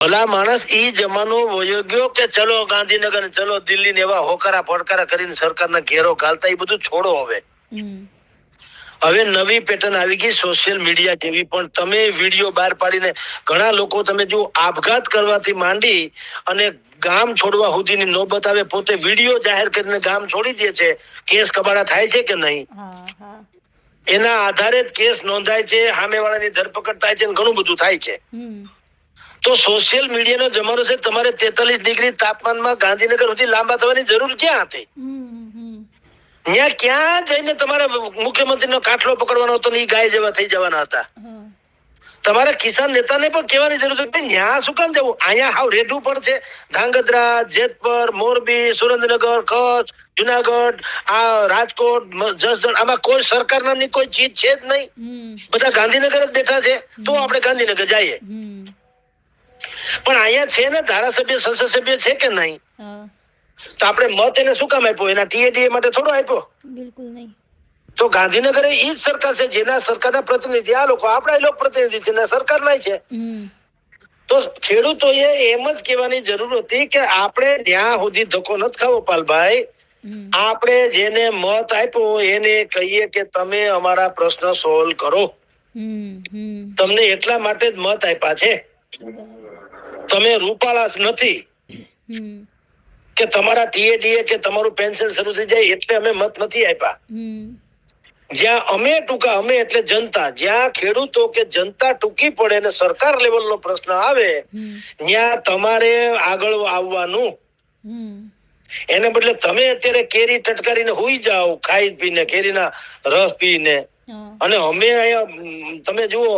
ભલા માણસ ઈ જમાનો વયો ગયો કે ચલો ગાંધીનગર ચલો દિલ્હી ને એવા હોકારા ફડકારા કરીને સરકારના ઘેરો ઘાલતા એ બધું છોડો. હવે નવી પેટર્ન આવી ગઈ સોશિયલ મીડિયા જેવી. પણ તમે વિડીયો બહાર પાડીને ઘણા લોકો તમે જો આપઘાત કરવાથી માંડી અને ગામ છોડવા સુધીની નોબત આવે, પોતે વિડીયો જાહેર કરીને ગામ છોડી દે છે. કેસ કબાડા થાય છે કે નહીં? એના આધારે જ કેસ નોંધાય છે, સામેવાળાની ધરપકડ થાય છે, ઘણું બધું થાય છે. તો સોશિયલ મીડિયાનો જમાનો છે. તમારે 43 ડિગ્રી તાપમાનમાં ગાંધીનગર સુધી લાંબા થવાની જરૂર ક્યાં હતી? ત્યાં ક્યાં જઈને તમારે મુખ્યમંત્રીનો કાટલો પકડવાનો હતો ને ઈ ગાય જેવા થઈ જવાના હતા? તમારા કિસાન નેતાને પણ કહેવાની જરૂર છે કે ત્યાં શું કામ જવું? અહીંયા હાવ રેઢું પણ છે. ધાંગધ્રા, જેતપર, મોરબી, સુરેન્દ્રનગર, કચ્છ, જુનાગઢ, આ રાજકોટ, જસદણ, આમાં કોઈ સરકાર નામની કોઈ ચીજ છે જ નહીં. બધા ગાંધીનગર જ બેઠા છે. તો આપણે ગાંધીનગર જઈએ. પણ અહીંયા છે ને ધારાસભ્ય, સંસદ સભ્ય છે કે નહીં? તો આપણે મત એને શું કામ આપ્યો? એના ટીએડીએ માટે થોડો આપ્યો? બિલકુલ નહીં. તો ગાંધીનગર એ જ સરકાર છે જેના સરકારના પ્રતિનિધિ આ લોકો, આપણા લોક પ્રતિનિધિ છે ને સરકારના છે. તો ખેડૂતોએ એમ જ કહેવાની જરૂર હતી કે આપણે ત્યાં સુધી ધક્કો નથી ખાવો પાલભાઈ. આપણે જેને મત આપ્યો એને કહીએ કે તમે અમારા પ્રશ્ન સોલ્વ કરો. તમને એટલા માટે જ મત આપ્યા છે. તમે રૂપાળા નથી કે તમારા ટીએડીએ કે તમારું પેન્શન શરૂ થઈ જાય એટલે અમે મત નથી આપ્યા. જ્યાં અમે ટૂંકા, અમે એટલે જનતા, જ્યાં ખેડૂતો કે જનતા ટૂંકી પડે અને સરકાર લેવલનો પ્રશ્ન આવે ત્યાં તમારે આગળ આવવાનું. એને બદલે તમે અત્યારે કેરી ટટકારીને હુઈ જાઓ, ખાઈ પીને કેરીના રસ પીને, અને અમે અહીંયા તમે જુઓ